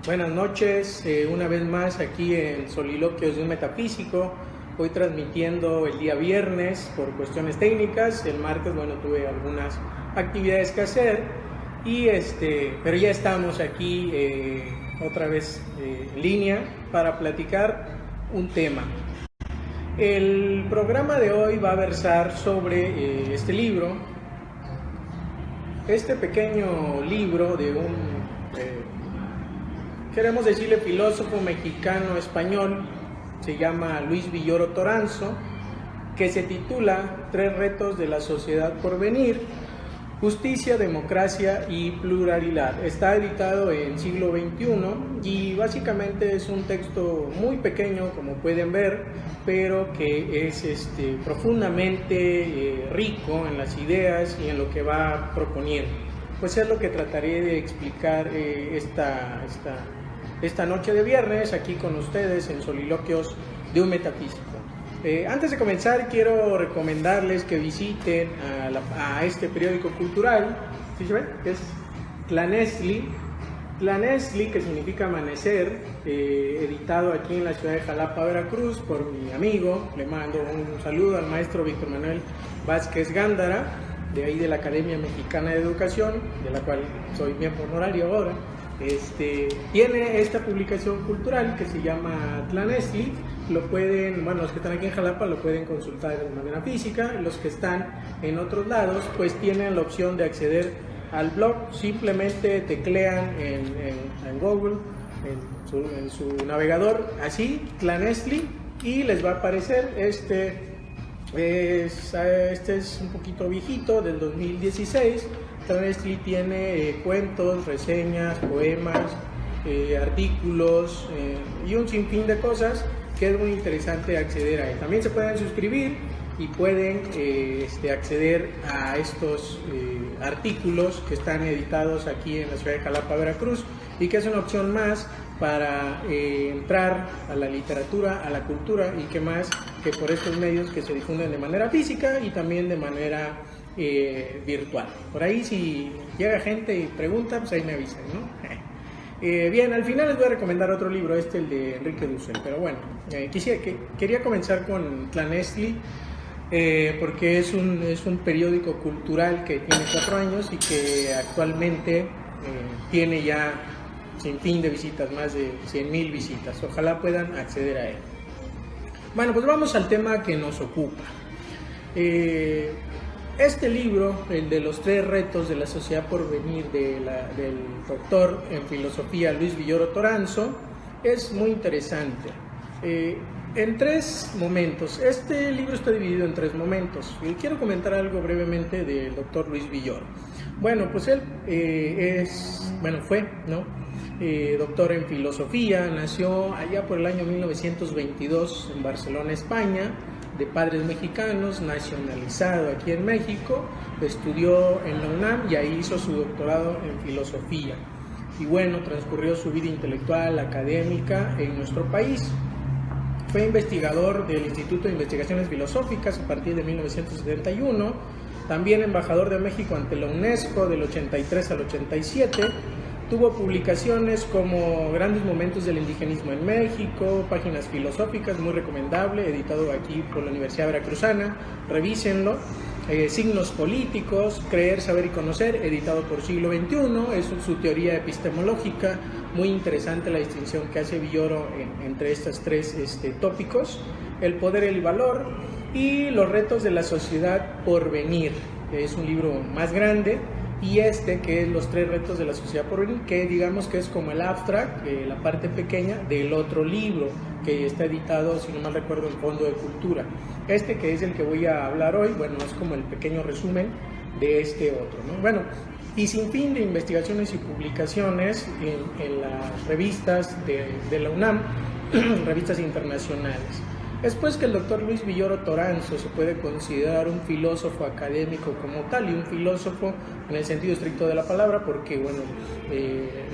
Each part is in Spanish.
Buenas noches, una vez más aquí en Soliloquios de un Metafísico. Hoy transmitiendo el día viernes por cuestiones técnicas. El martes, tuve algunas actividades que hacer pero ya estamos aquí otra vez en línea para platicar un tema. El programa de hoy va a versar sobre este libro, este pequeño libro de un, queremos decirle, filósofo mexicano-español. Se llama Luis Villoro Toranzo, que se titula Tres retos de la sociedad por venir: justicia, democracia y pluralidad. Está editado en siglo XXI y básicamente es un texto muy pequeño, como pueden ver, pero que es profundamente rico en las ideas y en lo que va proponiendo. Pues es lo que trataré de explicar esta noche de viernes aquí con ustedes en Soliloquios de un Metafísico. Antes de comenzar, quiero recomendarles que visiten a este periódico cultural, ¿sí se ve? Que es Tlanesli, que significa amanecer, editado aquí en la ciudad de Jalapa, Veracruz, por mi amigo. Le mando un saludo al maestro Víctor Manuel Vázquez Gándara, de ahí de la Academia Mexicana de Educación, de la cual soy miembro honorario ahora. Tiene esta publicación cultural que se llama Tlanesli. Lo pueden, los que están aquí en Jalapa lo pueden consultar de manera física. Los que están en otros lados pues tienen la opción de acceder al blog. Simplemente teclean en Google, en su navegador, así, Tlanesli, y les va a aparecer. Este es un poquito viejito, del 2016. Tlanesli tiene cuentos, reseñas, poemas, artículos y un sinfín de cosas que es muy interesante acceder a él. También se pueden suscribir y pueden acceder a estos artículos que están editados aquí en la ciudad de Jalapa, Veracruz, y que es una opción más para entrar a la literatura, a la cultura, y que más que por estos medios que se difunden de manera física y también de manera virtual. Por ahí, si llega gente y pregunta, pues ahí me avisan, ¿no? Bien, al final les voy a recomendar otro libro, el de Enrique Dussel, pero quería comenzar con Tlanesli, porque es un periódico cultural que tiene 4 años y que actualmente tiene ya sin fin de visitas, más de 100,000 visitas. Ojalá puedan acceder a él. Bueno, pues vamos al tema que nos ocupa. Este libro, el de los 3 retos de la sociedad por venir, del doctor en filosofía Luis Villoro Toranzo, es muy interesante. En 3 momentos. Este libro está dividido en 3 momentos. Y quiero comentar algo brevemente del doctor Luis Villoro. Pues él fue doctor en filosofía. Nació allá por el año 1922 en Barcelona, España, de padres mexicanos, nacionalizado aquí en México. Estudió en la UNAM y ahí hizo su doctorado en filosofía. Y transcurrió su vida intelectual, académica en nuestro país. Fue investigador del Instituto de Investigaciones Filosóficas a partir de 1971, también embajador de México ante la UNESCO del 83 al 87, tuvo publicaciones como Grandes Momentos del Indigenismo en México, Páginas Filosóficas, muy recomendable, editado aquí por la Universidad Veracruzana, revísenlo. Signos Políticos, Creer, Saber y Conocer, editado por Siglo XXI, es su teoría epistemológica, muy interesante la distinción que hace Villoro entre estos 3 tópicos. El Poder, el Valor y Los Retos de la Sociedad por Venir, es un libro más grande, y que es Los 3 retos de la sociedad por venir, que digamos que es como el abstract, la parte pequeña del otro libro que está editado, si no mal recuerdo, en Fondo de Cultura. Que es el que voy a hablar hoy, es como el pequeño resumen de este otro, ¿no? Y sin fin de investigaciones y publicaciones en las revistas de la UNAM, revistas internacionales. Es pues que el doctor Luis Villoro Toranzo se puede considerar un filósofo académico como tal, y un filósofo en el sentido estricto de la palabra, porque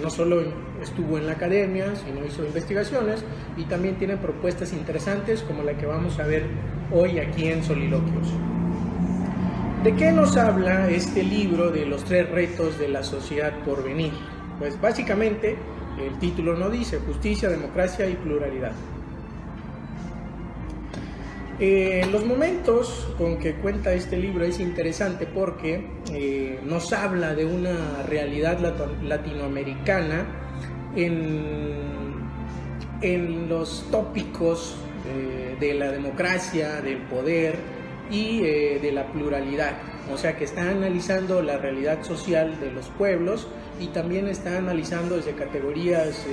no solo estuvo en la academia, sino hizo investigaciones, y también tiene propuestas interesantes como la que vamos a ver hoy aquí en Soliloquios. ¿De qué nos habla este libro de los 3 retos de la sociedad por venir? Pues básicamente El título no dice: justicia, democracia y pluralidad. Los momentos con que cuenta este libro es interesante porque nos habla de una realidad latinoamericana en los tópicos de la democracia, del poder y de la pluralidad. O sea, que está analizando la realidad social de los pueblos y también está analizando desde categorías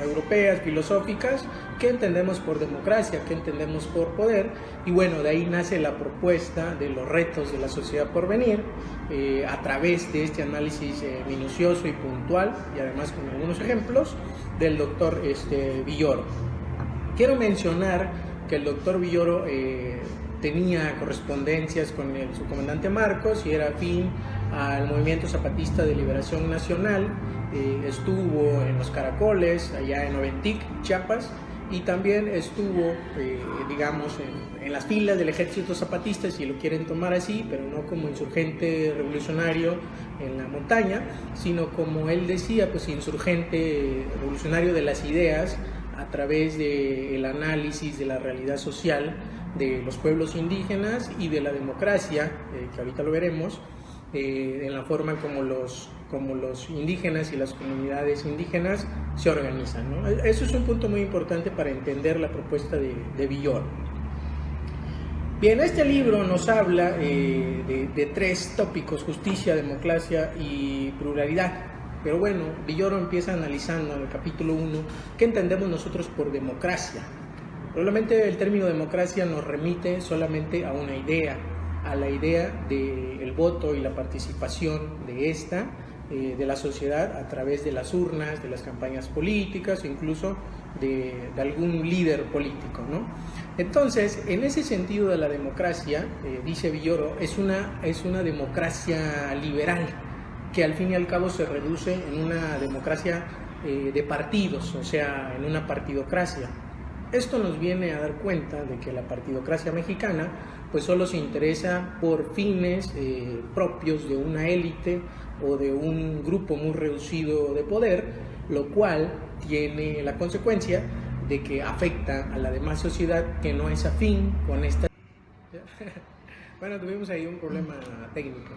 europeas, filosóficas, qué entendemos por democracia, qué entendemos por poder, y bueno, de ahí nace la propuesta de los retos de la sociedad por venir, a través de este análisis minucioso y puntual, y además con algunos ejemplos, del doctor Villoro. Quiero mencionar que el doctor Villoro tenía correspondencias con su comandante Marcos y era afín al movimiento zapatista de liberación nacional. Estuvo en los Caracoles, allá en Oventic, Chiapas, y también estuvo, digamos, en las filas del ejército zapatista, si lo quieren tomar así, pero no como insurgente revolucionario en la montaña, sino como él decía, pues insurgente revolucionario de las ideas a través del análisis de la realidad social de los pueblos indígenas y de la democracia, que ahorita lo veremos, en la forma como los indígenas y las comunidades indígenas se organizan, ¿no? Eso es un punto muy importante para entender la propuesta de Villoro. Bien, este libro nos habla de tres tópicos: justicia, democracia y pluralidad. Pero bueno, Villoro empieza analizando en el capítulo 1 qué entendemos nosotros por democracia. Probablemente el término democracia nos remite solamente a una idea, a la idea del voto y la participación de la sociedad a través de las urnas, de las campañas políticas, incluso de algún líder político, ¿no? Entonces, en ese sentido de la democracia, dice Villoro, es una democracia liberal, que al fin y al cabo se reduce en una democracia de partidos, o sea, en una partidocracia. Esto nos viene a dar cuenta de que la partidocracia mexicana pues solo se interesa por fines propios de una élite o de un grupo muy reducido de poder, lo cual tiene la consecuencia de que afecta a la demás sociedad que no es afín con esta... Bueno, tuvimos ahí un problema técnico.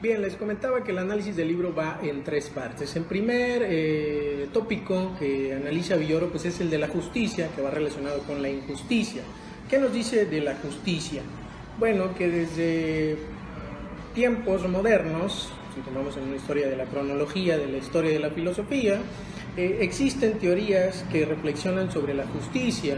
Bien, les comentaba que el análisis del libro va en tres partes. El primer tópico que analiza Villoro pues es el de la justicia, que va relacionado con la injusticia. ¿Qué nos dice de la justicia? Bueno, que desde tiempos modernos, si tomamos en una historia de la cronología, de la historia de la filosofía, existen teorías que reflexionan sobre la justicia.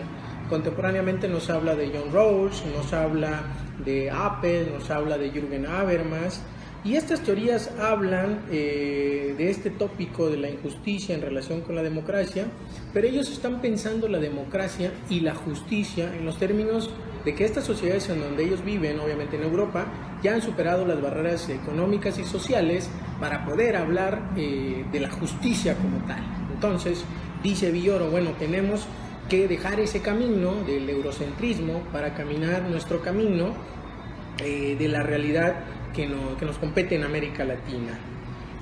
Contemporáneamente nos habla de John Rawls, nos habla de Apel, nos habla de Jürgen Habermas. Y estas teorías hablan de este tópico de la injusticia en relación con la democracia, pero ellos están pensando la democracia y la justicia en los términos de que estas sociedades en donde ellos viven, obviamente en Europa, ya han superado las barreras económicas y sociales para poder hablar de la justicia como tal. Entonces, dice Villoro, bueno, tenemos que dejar ese camino del eurocentrismo para caminar nuestro camino de la realidad que nos compete en América Latina.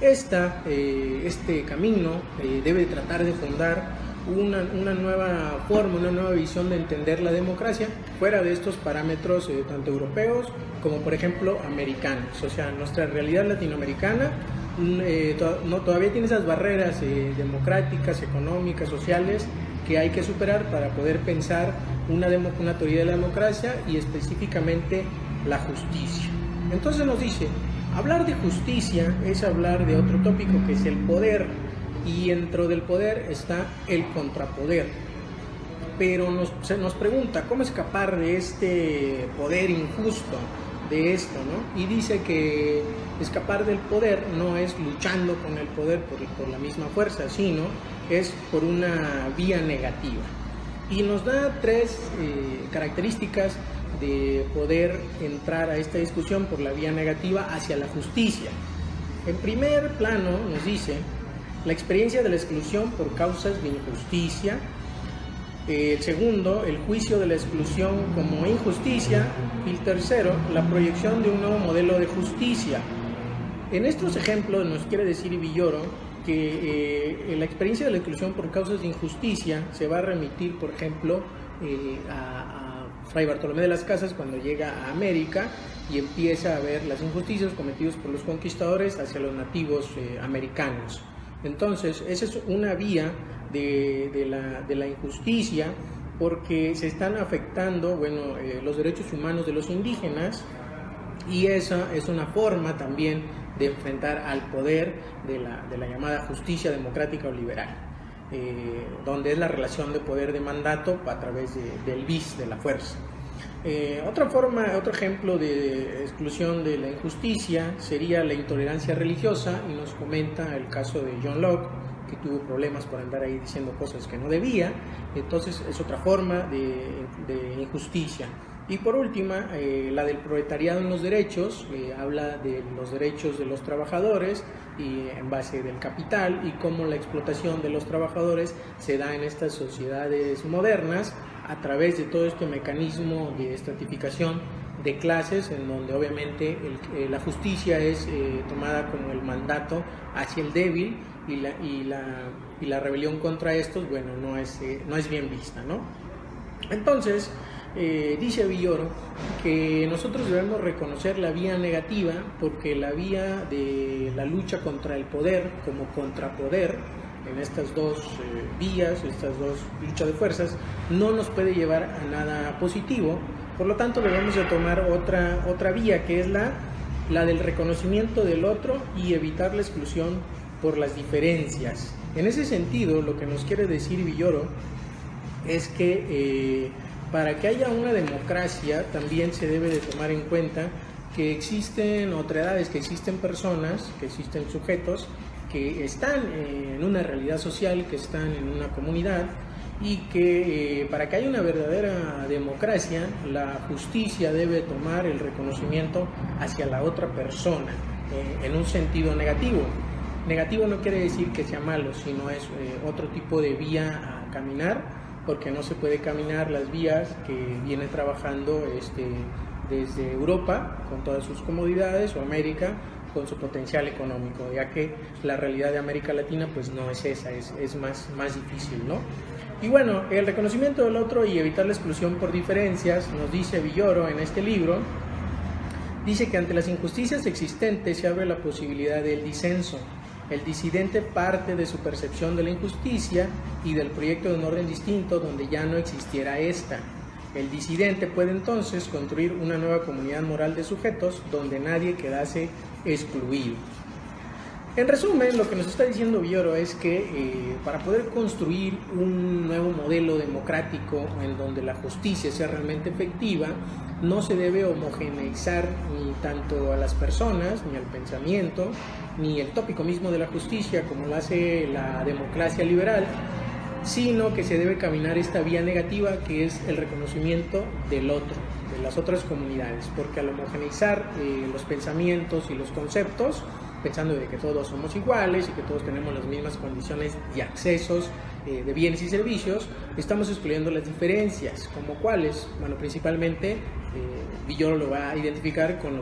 Este camino debe tratar de fundar una nueva forma, una nueva visión de entender la democracia fuera de estos parámetros tanto europeos como por ejemplo americanos. O sea, nuestra realidad latinoamericana todavía tiene esas barreras democráticas, económicas, sociales que hay que superar para poder pensar una teoría de la democracia y específicamente la justicia. Entonces nos dice, hablar de justicia es hablar de otro tópico que es el poder, y dentro del poder está el contrapoder. Pero se nos pregunta, ¿cómo escapar de este poder injusto, de esto, ¿no? Y dice que escapar del poder no es luchando con el poder por la misma fuerza, sino es por una vía negativa. Y nos da tres características de poder entrar a esta discusión por la vía negativa hacia la justicia. En primer plano nos dice la experiencia de la exclusión por causas de injusticia. El segundo, el juicio de la exclusión como injusticia. Y el tercero, la proyección de un nuevo modelo de justicia. En estos ejemplos nos quiere decir Villoro que la experiencia de la exclusión por causas de injusticia se va a remitir, por ejemplo, a Fray Bartolomé de las Casas cuando llega a América y empieza a ver las injusticias cometidas por los conquistadores hacia los nativos americanos. Entonces, esa es una vía de la injusticia, porque se están afectando, los derechos humanos de los indígenas, y esa es una forma también de enfrentar al poder de la llamada justicia democrática o liberal, donde es la relación de poder de mandato a través del vis, de la fuerza. Otro ejemplo de exclusión de la injusticia sería la intolerancia religiosa, y nos comenta el caso de John Locke, que tuvo problemas por andar ahí diciendo cosas que no debía. Entonces es otra forma de injusticia. Y por última, la del proletariado en los derechos, habla de los derechos de los trabajadores y en base del capital, y cómo la explotación de los trabajadores se da en estas sociedades modernas a través de todo este mecanismo de estratificación de clases, en donde obviamente la justicia es tomada como el mandato hacia el débil, y la rebelión contra estos, no es bien vista, ¿no? Entonces, dice Villoro que nosotros debemos reconocer la vía negativa, porque la vía de la lucha contra el poder como contrapoder en estas dos vías, estas dos luchas de fuerzas, no nos puede llevar a nada positivo. Por lo tanto, debemos de tomar otra vía, que es la del reconocimiento del otro y evitar la exclusión por las diferencias. En ese sentido, lo que nos quiere decir Villoro es que para que haya una democracia también se debe de tomar en cuenta que existen otredades, que existen personas, que existen sujetos que están en una realidad social, que están en una comunidad, y que para que haya una verdadera democracia, la justicia debe tomar el reconocimiento hacia la otra persona, en un sentido negativo. Negativo no quiere decir que sea malo, sino es otro tipo de vía a caminar, porque no se puede caminar las vías que viene trabajando desde Europa con todas sus comodidades, o América con su potencial económico, ya que la realidad de América Latina pues no es esa, es más difícil, ¿no? Y bueno, el reconocimiento del otro y evitar la exclusión por diferencias, nos dice Villoro en este libro, dice que ante las injusticias existentes se abre la posibilidad del disenso. El disidente parte de su percepción de la injusticia y del proyecto de un orden distinto donde ya no existiera esta. El disidente puede entonces construir una nueva comunidad moral de sujetos donde nadie quedase excluido. En resumen, lo que nos está diciendo Villoro es que para poder construir un nuevo modelo democrático en donde la justicia sea realmente efectiva, no se debe homogeneizar ni tanto a las personas, ni al pensamiento, ni el tópico mismo de la justicia como lo hace la democracia liberal, sino que se debe caminar esta vía negativa, que es el reconocimiento del otro, de las otras comunidades, porque al homogeneizar los pensamientos y los conceptos, pensando de que todos somos iguales y que todos tenemos las mismas condiciones y accesos de bienes y servicios, estamos excluyendo las diferencias, como cuáles, principalmente Villoro lo va a identificar con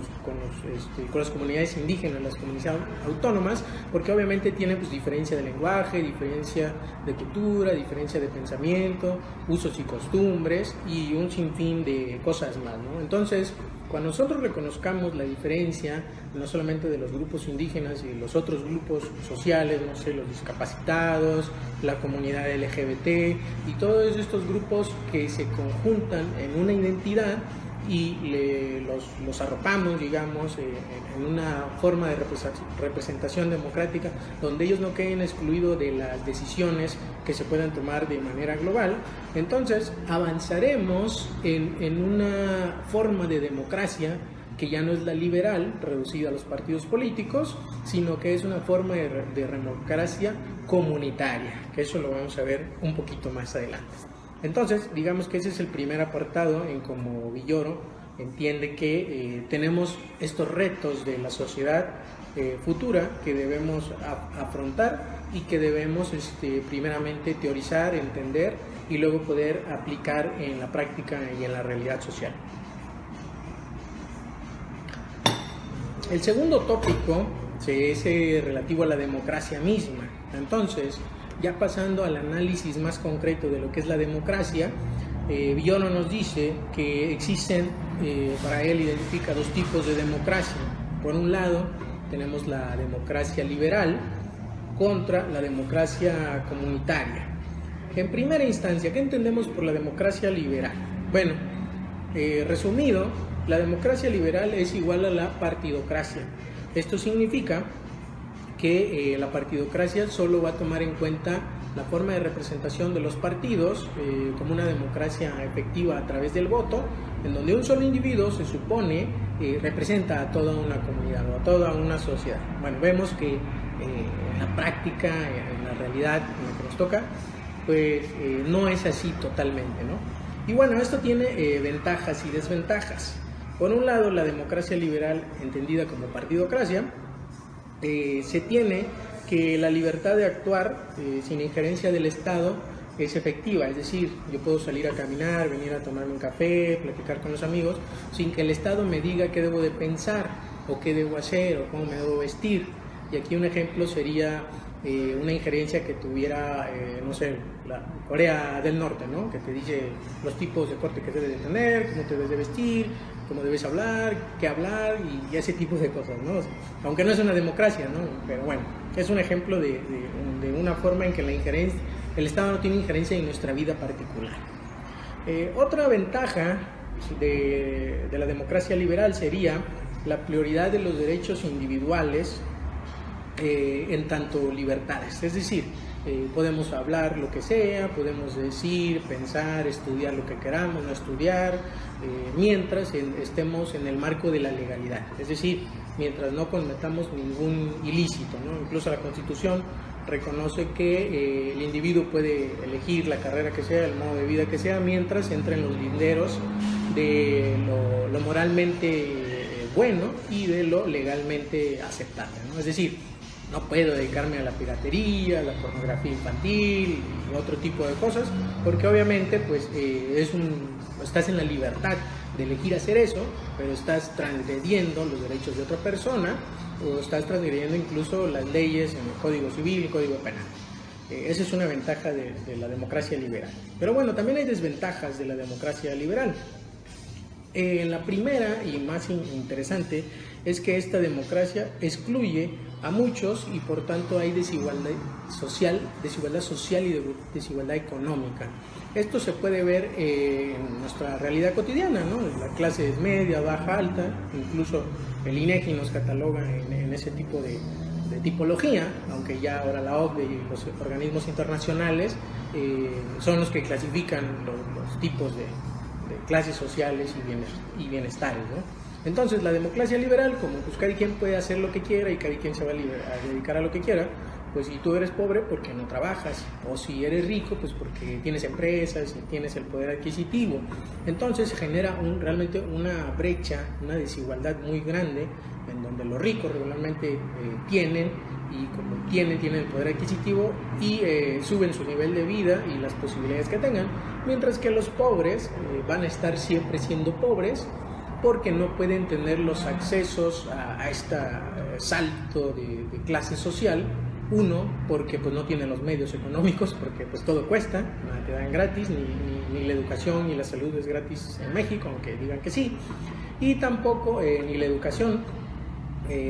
las comunidades indígenas, las comunidades autónomas, porque obviamente tienen diferencia de lenguaje, diferencia de cultura, diferencia de pensamiento, usos y costumbres y un sinfín de cosas más, ¿no? Entonces, cuando nosotros reconozcamos la diferencia, no solamente de los grupos indígenas y los otros grupos sociales, los discapacitados, la comunidad LGBT y todos estos grupos que se conjuntan en una identidad y los arropamos, digamos, en una forma de representación democrática, donde ellos no queden excluidos de las decisiones que se puedan tomar de manera global, entonces avanzaremos en una forma de democracia que ya no es la liberal, reducida a los partidos políticos, sino que es una forma de democracia comunitaria, que eso lo vamos a ver un poquito más adelante. Entonces, digamos que ese es el primer apartado en cómo Villoro entiende que tenemos estos retos de la sociedad futura que debemos afrontar y que debemos primeramente teorizar, entender y luego poder aplicar en la práctica y en la realidad social. El segundo tópico es relativo a la democracia misma. Entonces, ya pasando al análisis más concreto de lo que es la democracia, Villoro nos dice que existen, para él identifica dos tipos de democracia. Por un lado, tenemos la democracia liberal contra la democracia comunitaria. En primera instancia, ¿qué entendemos por la democracia liberal? Bueno, resumido, la democracia liberal es igual a la partidocracia. Esto significa que la partidocracia solo va a tomar en cuenta la forma de representación de los partidos como una democracia efectiva a través del voto, en donde un solo individuo se supone representa a toda una comunidad o a toda una sociedad. Bueno, vemos que en la práctica, en la realidad, en lo que nos toca, pues no es así totalmente, ¿no? Y bueno, esto tiene ventajas y desventajas. Por un lado, la democracia liberal, entendida como partidocracia, se tiene que la libertad de actuar sin injerencia del Estado es efectiva, es decir, yo puedo salir a caminar, venir a tomarme un café, platicar con los amigos, sin que el Estado me diga qué debo de pensar, o qué debo hacer, o cómo me debo vestir. Y aquí un ejemplo sería una injerencia que tuviera, no sé, la Corea del Norte, ¿no? Que te dice los tipos de corte que debes de tener, cómo te debes de vestir, cómo debes hablar, qué hablar y ese tipo de cosas, ¿no? Aunque no es una democracia, ¿no? Pero bueno, es un ejemplo de una forma en que la injerencia, el Estado no tiene injerencia en nuestra vida particular. Otra ventaja de la democracia liberal sería la prioridad de los derechos individuales en tanto libertades, es decir, podemos hablar lo que sea, podemos decir, pensar, estudiar lo que queramos, no estudiar, mientras estemos en el marco de la legalidad, es decir, mientras no cometamos ningún ilícito, ¿no? Incluso la Constitución reconoce que el individuo puede elegir la carrera que sea, el modo de vida que sea, mientras entre en los linderos de lo moralmente bueno y de lo legalmente aceptable, ¿no? Es decir, no puedo dedicarme a la piratería, a la pornografía infantil y otro tipo de cosas, porque obviamente pues estás en la libertad de elegir hacer eso, pero estás transgrediendo los derechos de otra persona o estás transgrediendo incluso las leyes en el Código Civil y el Código Penal. Esa es una ventaja de la democracia liberal. Pero bueno, también hay desventajas de la democracia liberal. La primera y más interesante es que esta democracia excluye a muchos y por tanto hay desigualdad social y desigualdad económica. Esto se puede ver en nuestra realidad cotidiana, ¿no? La clase es media, baja, alta, incluso el INEGI nos cataloga en ese tipo de tipología, aunque ya ahora la OCDE y los organismos internacionales son los que clasifican los tipos de clases sociales y bienestares, ¿no? Entonces la democracia liberal, como pues cada quien puede hacer lo que quiera y cada quien se va a dedicar a lo que quiera, pues si tú eres pobre porque no trabajas, o si eres rico pues porque tienes empresas y tienes el poder adquisitivo, entonces genera realmente una brecha, una desigualdad muy grande en donde los ricos regularmente tienen y como tienen el poder adquisitivo y suben su nivel de vida y las posibilidades que tengan, mientras que los pobres van a estar siempre siendo pobres porque no pueden tener los accesos a este salto de clase social. Uno, porque pues no tienen los medios económicos, porque pues todo cuesta, nada te dan gratis, ni la educación ni la salud es gratis en México, aunque digan que sí, y tampoco ni la educación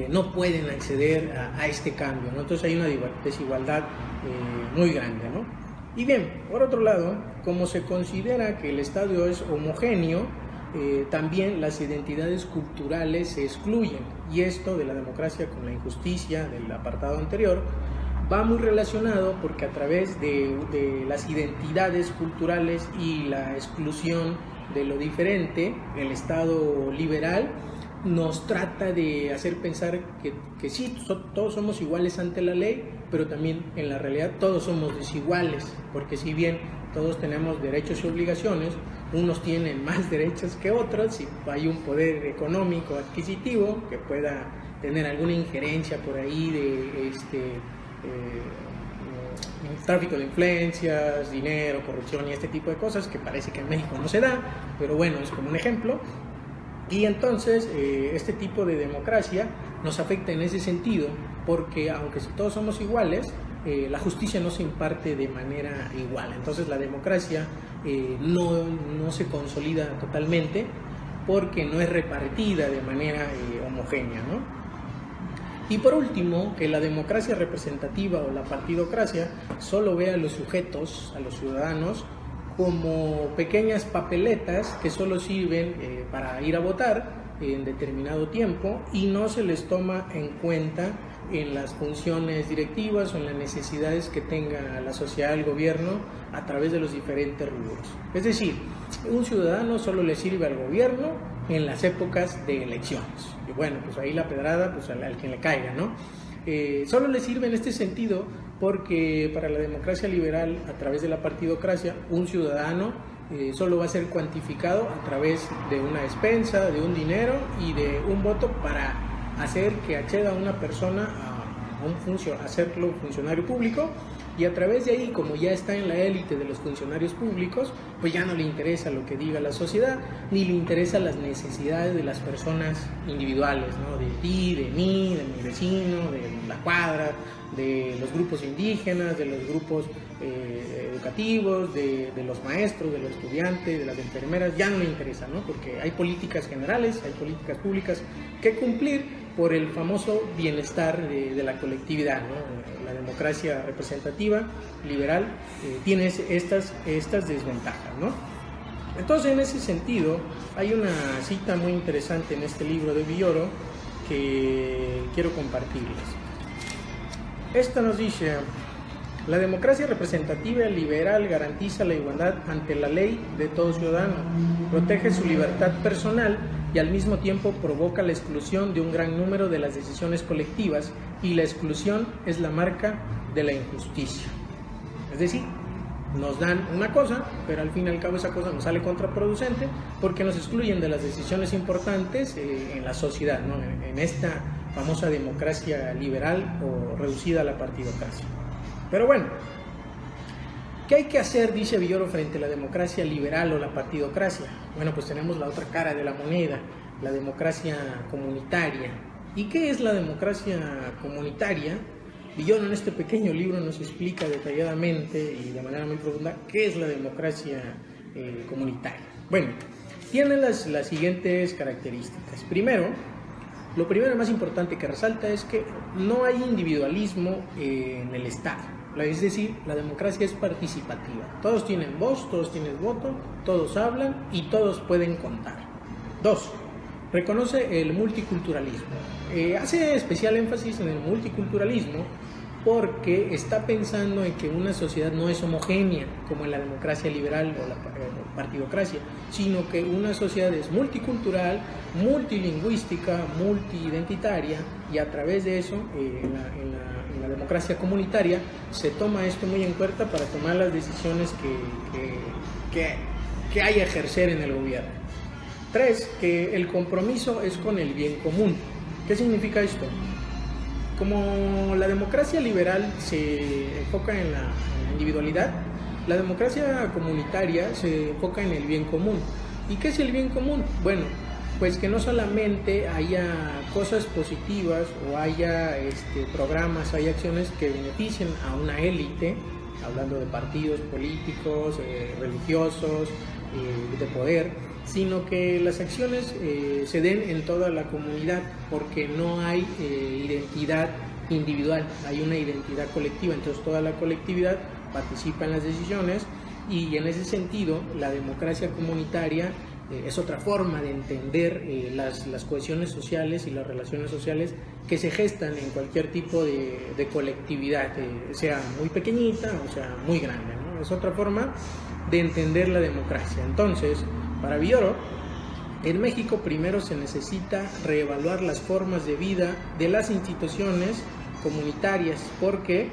no pueden acceder a este cambio, ¿no? Entonces hay una desigualdad muy grande, ¿no? Y bien, por otro lado, como se considera que el Estado es homogéneo, también las identidades culturales se excluyen, y esto de la democracia con la injusticia del apartado anterior va muy relacionado porque a través de las identidades culturales y la exclusión de lo diferente, el Estado liberal nos trata de hacer pensar que sí, todos somos iguales ante la ley, pero también en la realidad todos somos desiguales, porque si bien todos tenemos derechos y obligaciones, unos tienen más derechos que otros, y hay un poder económico adquisitivo que pueda tener alguna injerencia por ahí de tráfico de influencias, dinero, corrupción y este tipo de cosas que parece que en México no se da, pero bueno, es como un ejemplo. Y entonces este tipo de democracia nos afecta en ese sentido, porque aunque si todos somos iguales, la justicia no se imparte de manera igual. Entonces la democracia no se consolida totalmente porque no es repartida de manera homogénea, ¿no? Y por último, que la democracia representativa o la partidocracia solo ve a los sujetos, a los ciudadanos, como pequeñas papeletas que solo sirven para ir a votar en determinado tiempo y no se les toma en cuenta en las funciones directivas o en las necesidades que tenga la sociedad, el gobierno, a través de los diferentes rubros. Es decir, un ciudadano solo le sirve al gobierno en las épocas de elecciones. Y bueno, pues ahí la pedrada, pues al quien le caiga, ¿no? Solo le sirve en este sentido porque para la democracia liberal, a través de la partidocracia, un ciudadano solo va a ser cuantificado a través de una despensa, de un dinero y de un voto para hacer que acceda a una persona a hacerlo funcionario público, y a través de ahí, como ya está en la élite de los funcionarios públicos, pues ya no le interesa lo que diga la sociedad, ni le interesan las necesidades de las personas individuales, ¿no? De ti, de mí, de mi vecino, de la cuadra, de los grupos indígenas, de los grupos educativos, de los maestros, de los estudiantes, de las enfermeras. Ya no le interesa, ¿no? Porque hay políticas generales, hay políticas públicas que cumplir por el famoso bienestar de la colectividad, ¿no? La democracia representativa, liberal, tiene estas desventajas, ¿no? Entonces, en ese sentido, hay una cita muy interesante en este libro de Villoro que quiero compartirles. Esta nos dice: la democracia representativa liberal garantiza la igualdad ante la ley de todo ciudadano, protege su libertad personal y al mismo tiempo provoca la exclusión de un gran número de las decisiones colectivas, y la exclusión es la marca de la injusticia. Es decir, nos dan una cosa, pero al fin y al cabo esa cosa nos sale contraproducente porque nos excluyen de las decisiones importantes en la sociedad, ¿no? En esta famosa democracia liberal o reducida a la partidocracia. Pero bueno, ¿qué hay que hacer, dice Villoro, frente a la democracia liberal o la partidocracia? Bueno, pues tenemos la otra cara de la moneda, la democracia comunitaria. ¿Y qué es la democracia comunitaria? Villoro en este pequeño libro nos explica detalladamente y de manera muy profunda qué es la democracia comunitaria. Bueno, tiene las siguientes características. Primero, lo primero más importante que resalta es que no hay individualismo en el Estado. Es decir, la democracia es participativa. Todos tienen voz, todos tienen voto, todos hablan y todos pueden contar. 2. Reconoce el multiculturalismo. Hace especial énfasis en el multiculturalismo porque está pensando en que una sociedad no es homogénea como en la democracia liberal o la partidocracia, sino que una sociedad es multicultural, multilingüística, multiidentitaria, y a través de eso, en la democracia comunitaria, se toma esto muy en cuenta para tomar las decisiones que hay a ejercer en el gobierno. 3, que el compromiso es con el bien común. ¿Qué significa esto? Como la democracia liberal se enfoca en la individualidad, la democracia comunitaria se enfoca en el bien común. ¿Y qué es el bien común? Bueno, pues que no solamente haya cosas positivas o haya programas, haya acciones que beneficien a una élite, hablando de partidos políticos, religiosos, de poder, sino que las acciones se den en toda la comunidad, porque no hay identidad individual, hay una identidad colectiva. Entonces toda la colectividad participa en las decisiones, y en ese sentido la democracia comunitaria es otra forma de entender las cohesiones sociales y las relaciones sociales que se gestan en cualquier tipo de colectividad, sea muy pequeñita o sea muy grande, ¿no? Es otra forma de entender la democracia. Entonces, para Villoro, en México primero se necesita reevaluar las formas de vida de las instituciones comunitarias, porque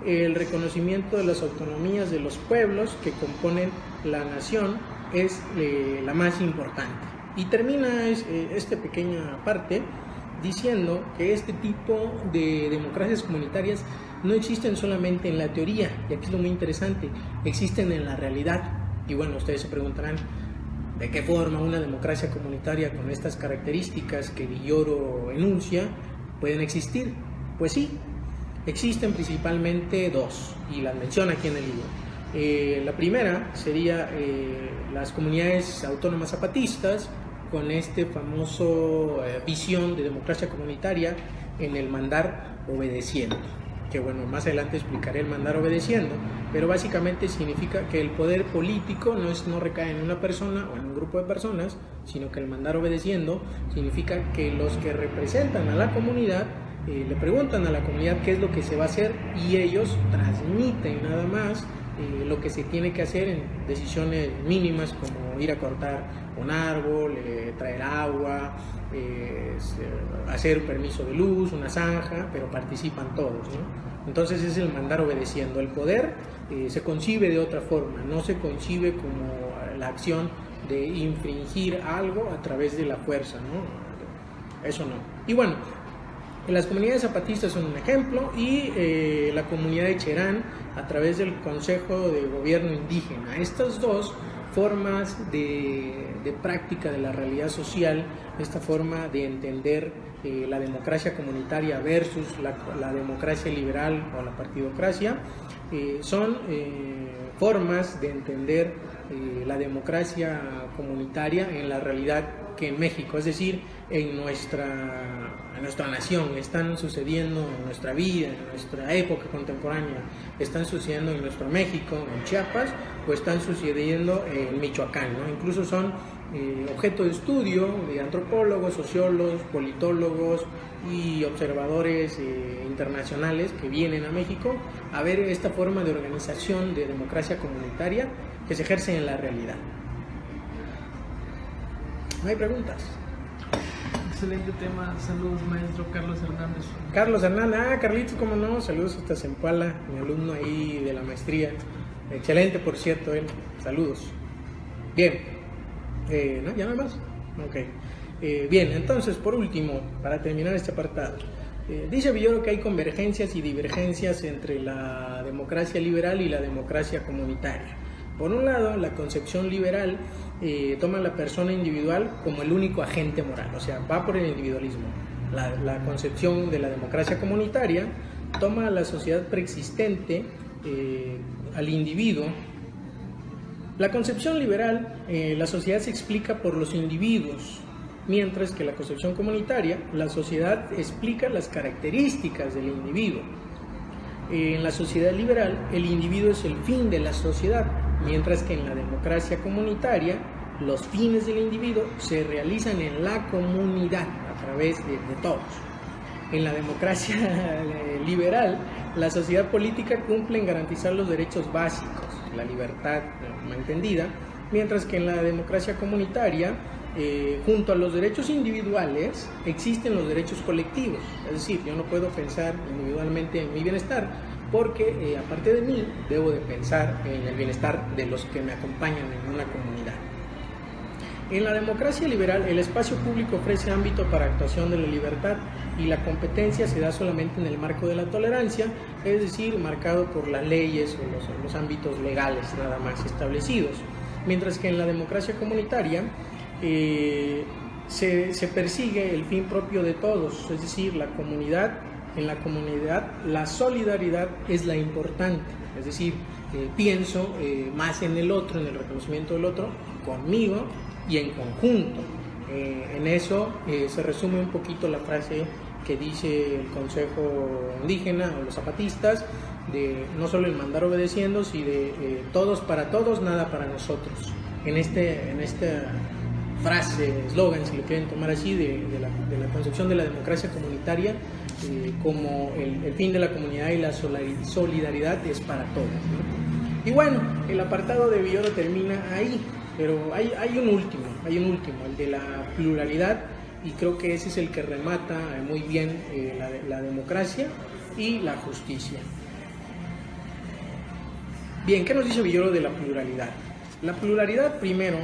el reconocimiento de las autonomías de los pueblos que componen la nación es la más importante. Y termina esta pequeña parte diciendo que este tipo de democracias comunitarias no existen solamente en la teoría, y aquí es lo muy interesante, existen en la realidad. Y bueno, ustedes se preguntarán, ¿De qué forma una democracia comunitaria con estas características que Villoro enuncia pueden existir? Pues sí, existen principalmente dos, y las menciona aquí en el libro. La primera sería las comunidades autónomas zapatistas, con este famoso visión de democracia comunitaria en el mandar obedeciendo, que bueno, más adelante explicaré el mandar obedeciendo, pero básicamente significa que el poder político no recae en una persona o en un grupo de personas, sino que el mandar obedeciendo significa que los que representan a la comunidad le preguntan a la comunidad qué es lo que se va a hacer y ellos transmiten nada más lo que se tiene que hacer en decisiones mínimas, como ir a cortar un árbol, traer agua, hacer un permiso de luz, una zanja, pero participan todos, ¿no? Entonces es el mandar obedeciendo. El poder se concibe de otra forma, no se concibe como la acción de infringir algo a través de la fuerza, ¿no? Eso no. Y bueno, las comunidades zapatistas son un ejemplo, y la comunidad de Cherán a través del Consejo de Gobierno Indígena. Estas dos formas de práctica de la realidad social, esta forma de entender la democracia comunitaria versus la democracia liberal o la partidocracia, son formas de entender la democracia comunitaria en la realidad que en México, es decir, en nuestra nación, están sucediendo en nuestra vida, en nuestra época contemporánea, están sucediendo en nuestro México, en Chiapas, o están sucediendo en Michoacán, ¿no? Incluso son objeto de estudio de antropólogos, sociólogos, politólogos y observadores internacionales que vienen a México a ver esta forma de organización de democracia comunitaria que se ejerce en la realidad. ¿No hay preguntas? Excelente tema. Saludos, maestro Carlos Hernández. Carlos Hernández, Carlitos, cómo no, saludos hasta Zempala, mi alumno ahí de la maestría. Excelente, por cierto, él. Saludos. Bien, ¿no? ¿Ya no hay más? Ok. Bien, entonces, por último, para terminar este apartado, dice Villoro que hay convergencias y divergencias entre la democracia liberal y la democracia comunitaria. Por un lado, la concepción liberal toma a la persona individual como el único agente moral, o sea, va por el individualismo. La concepción de la democracia comunitaria toma a la sociedad preexistente, al individuo. La concepción liberal, la sociedad se explica por los individuos, mientras que la concepción comunitaria, la sociedad explica las características del individuo. En la sociedad liberal, el individuo es el fin de la sociedad, mientras que en la democracia comunitaria, los fines del individuo se realizan en la comunidad a través de todos. En la democracia liberal, la sociedad política cumple en garantizar los derechos básicos, la libertad entendida, mientras que en la democracia comunitaria, junto a los derechos individuales, existen los derechos colectivos. Es decir, yo no puedo pensar individualmente en mi bienestar, porque aparte de mí, debo de pensar en el bienestar de los que me acompañan en una comunidad. En la democracia liberal, el espacio público ofrece ámbito para actuación de la libertad y la competencia se da solamente en el marco de la tolerancia, es decir, marcado por las leyes o los ámbitos legales nada más establecidos. Mientras que en la democracia comunitaria se persigue el fin propio de todos, es decir, la comunidad. En la comunidad la solidaridad es la importante, es decir, pienso más en el otro, en el reconocimiento del otro, conmigo y en conjunto. En eso se resume un poquito la frase que dice el Consejo Indígena o los zapatistas, de no solo el mandar obedeciendo, sino de todos para todos, nada para nosotros. En esta frase, eslogan, si lo quieren tomar así, de la concepción de la democracia comunitaria, como el fin de la comunidad y la solidaridad es para todos, ¿no? Y bueno, el apartado de Villoro termina ahí, pero hay un último, el de la pluralidad, y creo que ese es el que remata muy bien la democracia y la justicia. Bien, ¿qué nos dice Villoro de la pluralidad? La pluralidad, primero,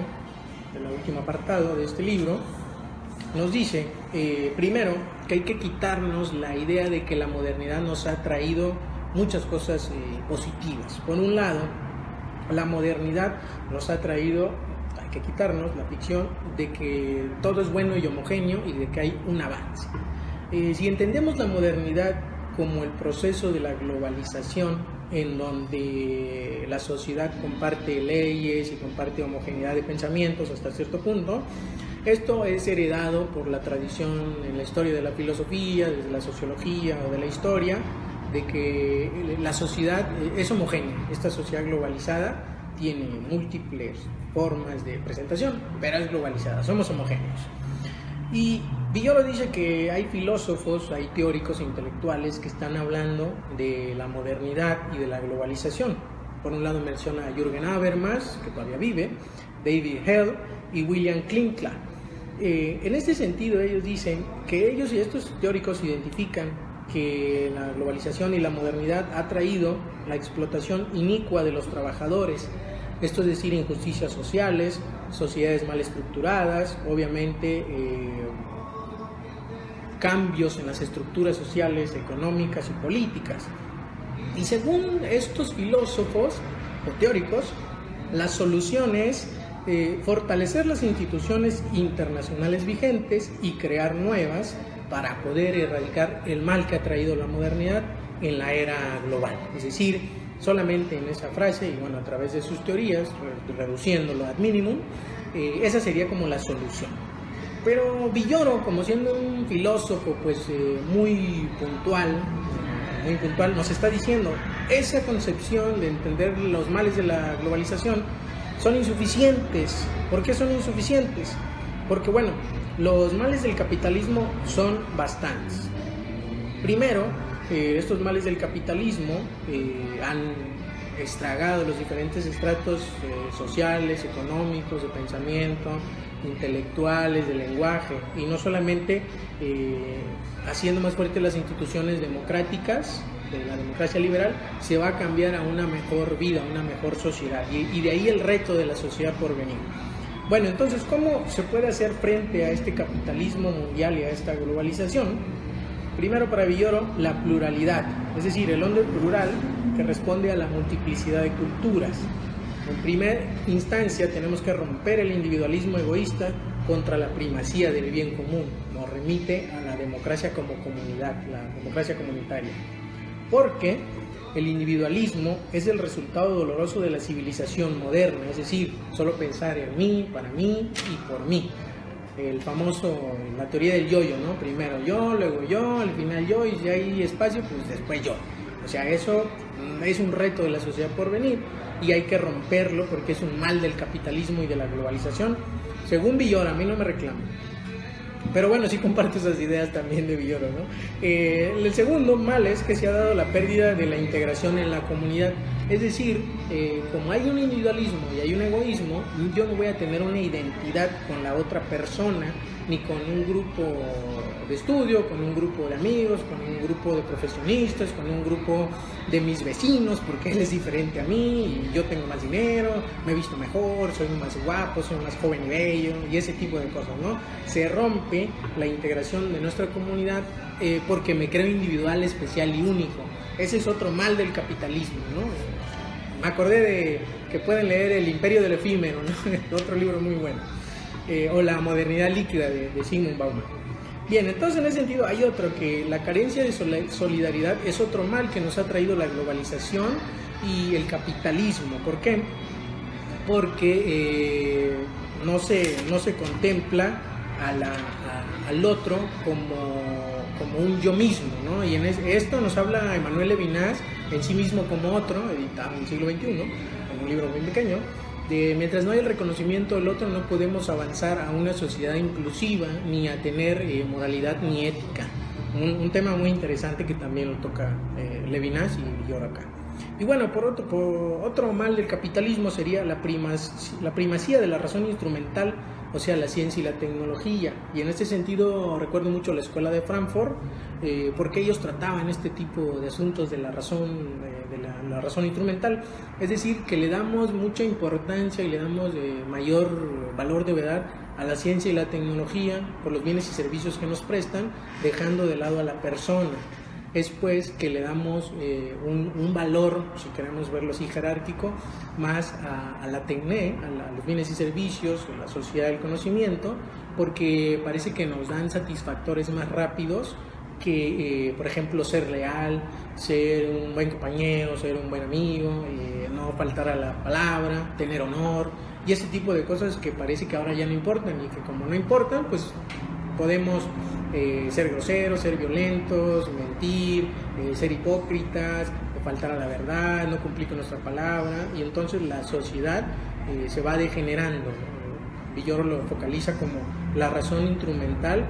en el último apartado de este libro, nos dice, primero, que hay que quitarnos la idea de que la modernidad nos ha traído muchas cosas positivas. Por un lado, la modernidad nos ha traído que quitarnos la ficción de que todo es bueno y homogéneo y de que hay un avance. Si entendemos la modernidad como el proceso de la globalización, en donde la sociedad comparte leyes y comparte homogeneidad de pensamientos hasta cierto punto, esto es heredado por la tradición en la historia de la filosofía, desde la sociología o de la historia, de que la sociedad es homogénea. Esta sociedad globalizada tiene múltiples formas de presentación, pero es globalizada, somos homogéneos. Y Villoro dice que hay filósofos, hay teóricos e intelectuales que están hablando de la modernidad y de la globalización. Por un lado menciona a Jürgen Habermas, que todavía vive, David Hell y William Klinkler. En este sentido, ellos dicen que ellos y estos teóricos identifican que la globalización y la modernidad ha traído la explotación inicua de los trabajadores, esto es decir, injusticias sociales, sociedades mal estructuradas, obviamente cambios en las estructuras sociales, económicas y políticas. Y según estos filósofos o teóricos, la solución es fortalecer las instituciones internacionales vigentes y crear nuevas para poder erradicar el mal que ha traído la modernidad en la era global. Es decir, solamente en esa frase, y bueno, a través de sus teorías, reduciéndolo ad minimum, esa sería como la solución. Pero Villoro, como siendo un filósofo pues muy puntual, nos está diciendo, esa concepción de entender los males de la globalización son insuficientes. ¿Por qué son insuficientes? Porque bueno, los males del capitalismo son bastantes. Primero, estos males del capitalismo han estragado los diferentes estratos sociales, económicos, de pensamiento, intelectuales, de lenguaje, y no solamente haciendo más fuertes las instituciones democráticas, de la democracia liberal, se va a cambiar a una mejor vida, a una mejor sociedad, y de ahí el reto de la sociedad por venir. Bueno, entonces, ¿cómo se puede hacer frente a este capitalismo mundial y a esta globalización? Primero, para Villoro, la pluralidad, es decir, el hombre plural que responde a la multiplicidad de culturas. En primera instancia, tenemos que romper el individualismo egoísta contra la primacía del bien común. Nos remite a la democracia como comunidad, la democracia comunitaria. Porque el individualismo es el resultado doloroso de la civilización moderna, es decir, solo pensar en mí, para mí y por mí. El famoso, la teoría del yo-yo, ¿no? Primero yo, luego yo, al final yo, y si hay espacio, pues después yo. O sea, eso es un reto de la sociedad por venir y hay que romperlo porque es un mal del capitalismo y de la globalización. Según Villoro, a mí no me reclaman. Pero bueno, sí comparto esas ideas también de Villoro, ¿no? El segundo mal es que se ha dado la pérdida de la integración en la comunidad. Es decir, como hay un individualismo y hay un egoísmo, yo no voy a tener una identidad con la otra persona, ni con un grupo de estudio, con un grupo de amigos, con un grupo de profesionistas, con un grupo de mis vecinos, porque él es diferente a mí y yo tengo más dinero, me he visto mejor, soy más guapo, soy más joven y bello, y ese tipo de cosas, ¿no? Se rompe la integración de nuestra comunidad porque me creo individual, especial y único. Ese es otro mal del capitalismo, ¿no? Me acordé de que pueden leer El Imperio del Efímero, ¿no? Otro libro muy bueno. O La modernidad líquida de Zygmunt Bauman. Bien, entonces en ese sentido hay otro, que la carencia de solidaridad es otro mal que nos ha traído la globalización y el capitalismo. ¿Por qué? Porque no se contempla al otro como un yo mismo, ¿no? Y en esto nos habla Emmanuel Levinas, En sí mismo como otro, editado en el siglo XXI, en un libro muy pequeño. Mientras no hay el reconocimiento del otro, no podemos avanzar a una sociedad inclusiva, ni a tener moralidad ni ética. Un tema muy interesante que también lo toca Levinas y Villoro acá. Y bueno, por otro mal del capitalismo sería la primacía de la razón instrumental, o sea, la ciencia y la tecnología. Y en este sentido recuerdo mucho la escuela de Frankfurt, porque ellos trataban este tipo de asuntos de la razón, la razón instrumental. Es decir, que le damos mucha importancia y le damos mayor valor de verdad a la ciencia y la tecnología por los bienes y servicios que nos prestan, dejando de lado a la persona. es pues que le damos un valor, si queremos verlo así jerárquico, más a la tecné, a los bienes y servicios, a la sociedad del conocimiento, porque parece que nos dan satisfactores más rápidos que, por ejemplo, ser leal, ser un buen compañero, ser un buen amigo, no faltar a la palabra, tener honor, y ese tipo de cosas que parece que ahora ya no importan, y que como no importan, pues podemos ser groseros, ser violentos, mentir, ser hipócritas, faltar a la verdad, no cumplir con nuestra palabra, y entonces la sociedad se va degenerando. Villoro lo focaliza como la razón instrumental,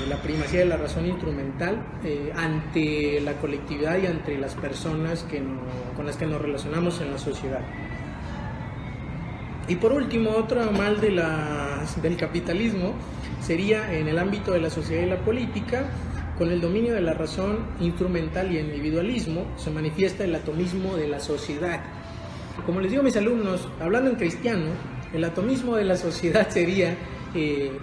la primacía de la razón instrumental ante la colectividad y ante las personas con las que nos relacionamos en la sociedad. Y por último, otro mal del capitalismo sería en el ámbito de la sociedad y la política. Con el dominio de la razón instrumental y el individualismo se manifiesta el atomismo de la sociedad. Como les digo a mis alumnos, hablando en cristiano, el atomismo de la sociedad sería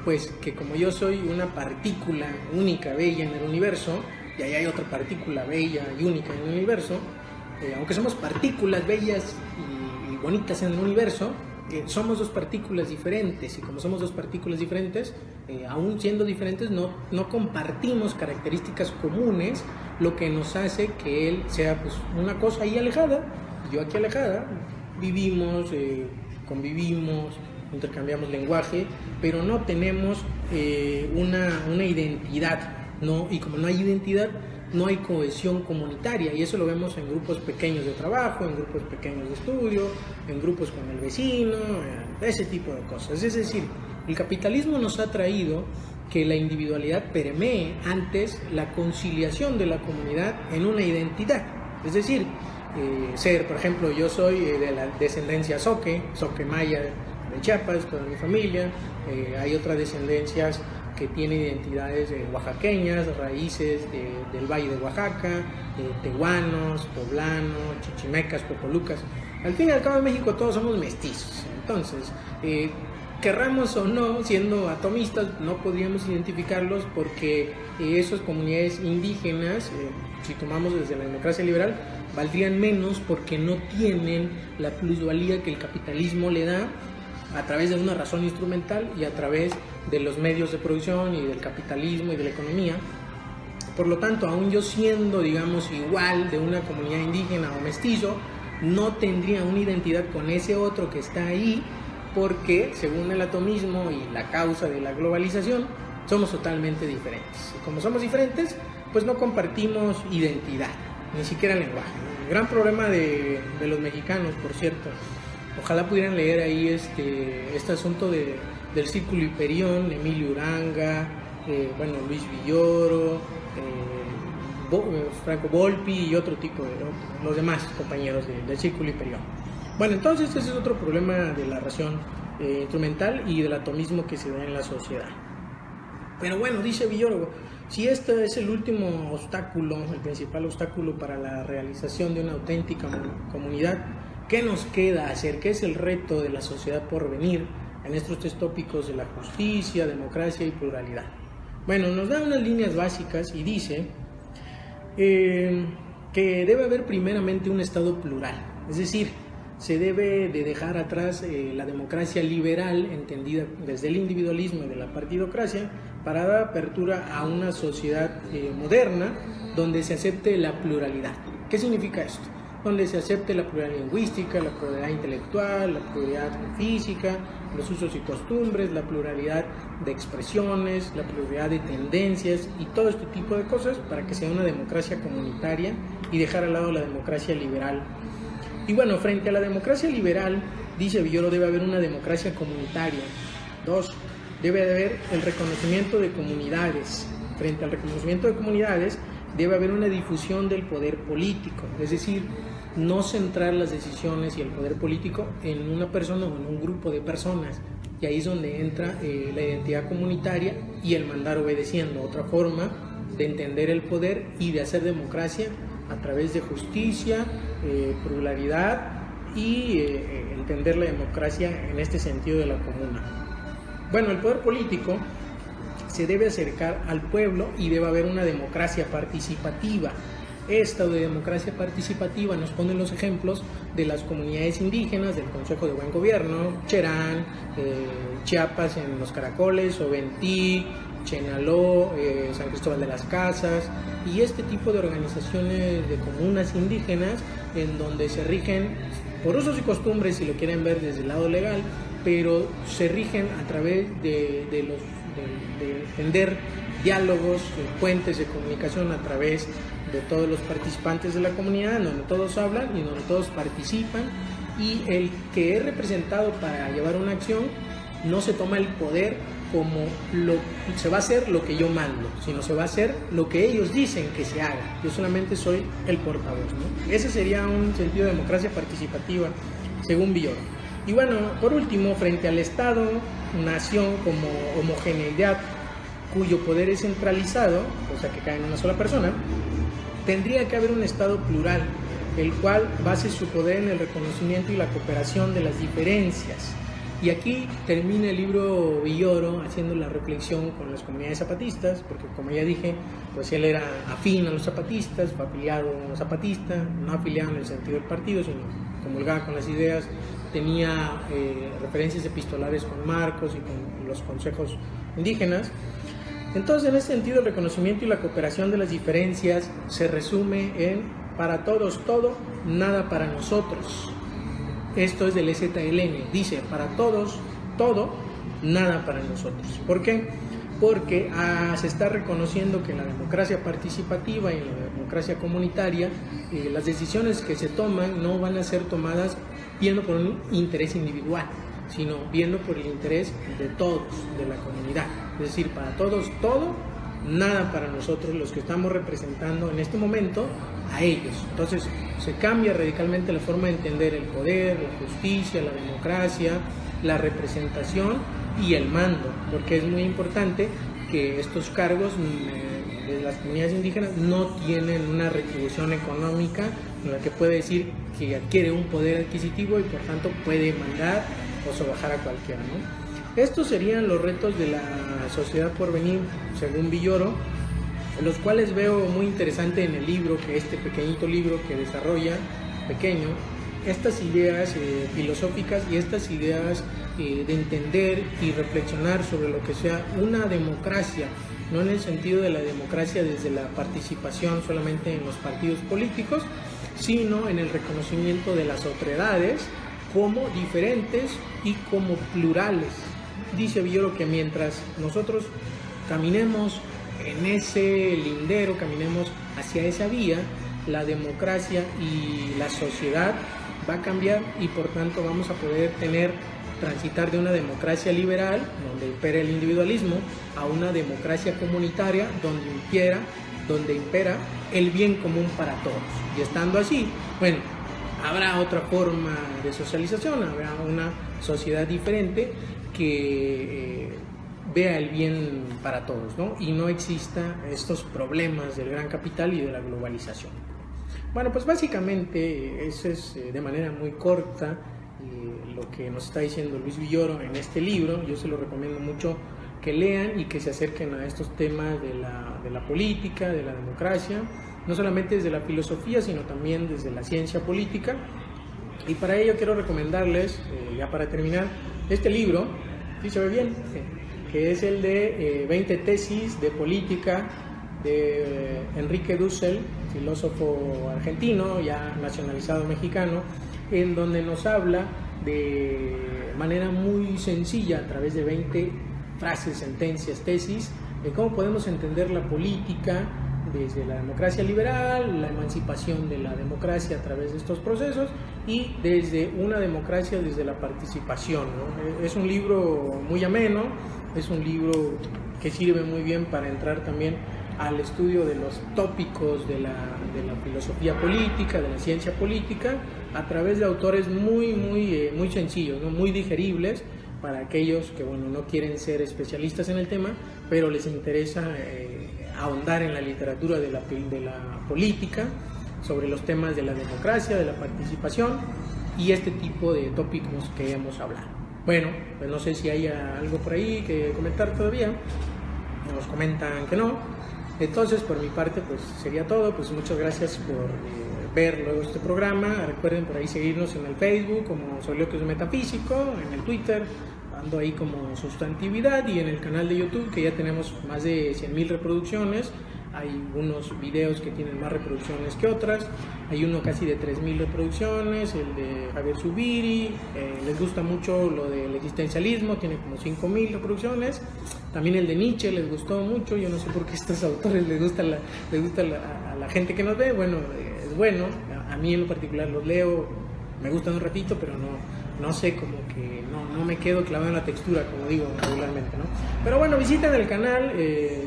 pues que como yo soy una partícula única, bella en el universo, y ahí hay otra partícula bella y única en el universo, aunque somos partículas bellas y bonitas en el universo, somos dos partículas diferentes, y como somos dos partículas diferentes, aún siendo diferentes, no compartimos características comunes, lo que nos hace que él sea pues una cosa ahí alejada, y yo aquí alejada. Vivimos, convivimos, intercambiamos lenguaje, pero no tenemos una identidad, ¿no? Y como no hay identidad, no hay cohesión comunitaria, y eso lo vemos en grupos pequeños de trabajo, en grupos pequeños de estudio, en grupos con el vecino, ese tipo de cosas. Es decir, el capitalismo nos ha traído que la individualidad permee antes la conciliación de la comunidad en una identidad. Es decir, por ejemplo, yo soy de la descendencia Zoque maya de Chiapas, toda mi familia, hay otras descendencias que tienen identidades oaxaqueñas, raíces del Valle de Oaxaca, tehuanos, poblanos, chichimecas, popolucas. Al fin y al cabo en México todos somos mestizos, entonces querramos o no, siendo atomistas, no podríamos identificarlos porque esas comunidades indígenas, si tomamos desde la democracia liberal, valdrían menos porque no tienen la plusvalía que el capitalismo le da a través de una razón instrumental y a través de los medios de producción y del capitalismo y de la economía. Por lo tanto, aún yo siendo, digamos, igual de una comunidad indígena o mestizo, no tendría una identidad con ese otro que está ahí, porque según el atomismo y la causa de la globalización, somos totalmente diferentes. Y como somos diferentes, pues no compartimos identidad, ni siquiera lenguaje. El gran problema de los mexicanos, por cierto, ojalá pudieran leer ahí este asunto del Círculo Hiperión, Emilio Uranga, Luis Villoro, Franco Volpi y otro tipo de los demás compañeros del Círculo Hiperión. Bueno, entonces ese es otro problema de la razón instrumental y del atomismo que se da en la sociedad. Pero bueno, dice Villoro, si este es el último obstáculo, el principal obstáculo para la realización de una auténtica comunidad, ¿qué nos queda hacer? ¿Qué es el reto de la sociedad por venir en estos tres tópicos de la justicia, democracia y pluralidad? Bueno, nos da unas líneas básicas y dice que debe haber primeramente un Estado plural, es decir, se debe de dejar atrás la democracia liberal entendida desde el individualismo y de la partidocracia para dar apertura a una sociedad moderna donde se acepte la pluralidad. ¿Qué significa esto? Donde se acepte la pluralidad lingüística, la pluralidad intelectual, la pluralidad física, los usos y costumbres, la pluralidad de expresiones, la pluralidad de tendencias y todo este tipo de cosas para que sea una democracia comunitaria y dejar al lado la democracia liberal. Y bueno, frente a la democracia liberal, dice Villoro, debe haber una democracia comunitaria. 2. Debe haber el reconocimiento de comunidades. Frente al reconocimiento de comunidades, debe haber una difusión del poder político, es decir, no centrar las decisiones y el poder político en una persona o en un grupo de personas. Y ahí es donde entra la identidad comunitaria y el mandar obedeciendo, otra forma de entender el poder y de hacer democracia a través de justicia, pluralidad y entender la democracia en este sentido de la comuna. Bueno, el poder político se debe acercar al pueblo y debe haber una democracia participativa. Esta de democracia participativa nos pone los ejemplos de las comunidades indígenas, del Consejo de Buen Gobierno, Cherán, Chiapas en Los Caracoles, Oventic, Chenaló, San Cristóbal de las Casas, y este tipo de organizaciones de comunas indígenas en donde se rigen por usos y costumbres, si lo quieren ver desde el lado legal, pero se rigen a través de tender diálogos, puentes de comunicación a través de todos los participantes de la comunidad, donde todos hablan y donde todos participan, y el que es representado para llevar una acción no se toma el poder como se va a hacer lo que yo mando, sino se va a hacer lo que ellos dicen que se haga. Yo solamente soy el portavoz, ¿no? Ese sería un sentido de democracia participativa, según Villoro. Y bueno, por último, frente al Estado, nación como homogeneidad cuyo poder es centralizado, o sea que cae en una sola persona, tendría que haber un Estado plural, el cual base su poder en el reconocimiento y la cooperación de las diferencias. Y aquí termina el libro Villoro haciendo la reflexión con las comunidades zapatistas, porque como ya dije, pues él era afín a los zapatistas, fue afiliado a los zapatistas, no afiliado en el sentido del partido, sino comulgaba con las ideas, tenía referencias epistolares con Marcos y con los consejos indígenas. Entonces, en ese sentido, el reconocimiento y la cooperación de las diferencias se resume en para todos todo, nada para nosotros. Esto es del EZLN, dice para todos todo, nada para nosotros. ¿Por qué? Porque se está reconociendo que en la democracia participativa y en la democracia comunitaria las decisiones que se toman no van a ser tomadas viendo por un interés individual, sino viendo por el interés de todos, de la comunidad. Es decir, para todos todo, nada para nosotros, los que estamos representando en este momento a ellos. Entonces se cambia radicalmente la forma de entender el poder, la justicia, la democracia, la representación y el mando, porque es muy importante que estos cargos de las comunidades indígenas no tienen una retribución económica en la que puede decir que adquiere un poder adquisitivo y por tanto puede mandar o sobajar a cualquiera, ¿no? Estos serían los retos de la sociedad por venir, según Villoro, los cuales veo muy interesante en el libro, que este pequeñito libro que desarrolla, pequeño, estas ideas filosóficas y estas ideas de entender y reflexionar sobre lo que sea una democracia, no en el sentido de la democracia desde la participación solamente en los partidos políticos, sino en el reconocimiento de las otredades como diferentes y como plurales. Dice Villoro que mientras nosotros caminemos en ese lindero, caminemos hacia esa vía, la democracia y la sociedad va a cambiar y por tanto vamos a poder transitar de una democracia liberal, donde impera el individualismo, a una democracia comunitaria donde impera el bien común para todos. Y estando así, bueno, habrá otra forma de socialización, habrá una sociedad diferente que vea el bien para todos, ¿no? Y no exista estos problemas del gran capital y de la globalización. Bueno, pues básicamente eso es de manera muy corta lo que nos está diciendo Luis Villoro en este libro. Yo se lo recomiendo mucho que lean y que se acerquen a estos temas de la política, de la democracia, no solamente desde la filosofía, sino también desde la ciencia política. Y para ello quiero recomendarles, ya para terminar, este libro, ¿sí se ve bien? Que es el de 20 tesis de política de Enrique Dussel, filósofo argentino, ya nacionalizado mexicano, en donde nos habla de manera muy sencilla, a través de 20 frases, sentencias, tesis, de cómo podemos entender la política desde la democracia liberal, la emancipación de la democracia a través de estos procesos y desde una democracia desde la participación, ¿no? Es un libro muy ameno, es un libro que sirve muy bien para entrar también al estudio de los tópicos de la filosofía política, de la ciencia política, a través de autores muy sencillos, ¿no? Muy digeribles para aquellos que no quieren ser especialistas en el tema, pero les interesa ahondar en la literatura de la política, sobre los temas de la democracia, de la participación y este tipo de tópicos que hemos hablado. Bueno, pues no sé si hay algo por ahí que comentar todavía. nos comentan que no. Entonces, por mi parte, pues sería todo. Pues muchas gracias por ver luego este programa. Recuerden por ahí seguirnos en el Facebook como Soliloquios Metafísico, en el Twitter ando ahí como Sustantividad, y en el canal de YouTube, que ya tenemos más de 100,000 reproducciones. Hay unos videos que tienen más reproducciones que otras. Hay uno casi de 3,000 reproducciones, el de Javier Zubiri. Les gusta mucho lo del existencialismo, tiene como 5,000 reproducciones. También el de Nietzsche les gustó mucho. Yo no sé por qué a estos autores les gusta a la gente que nos ve. Bueno, es bueno. A mí en lo particular los leo, me gustan un ratito, pero no sé, como que no me quedo clavado en la textura, como digo regularmente, ¿no? Pero bueno, visiten el canal,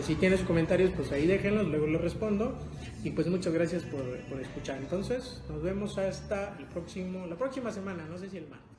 si tienen sus comentarios, pues ahí déjenlos, luego los respondo. Y pues muchas gracias por escuchar. Entonces, nos vemos hasta la próxima semana, no sé si el martes.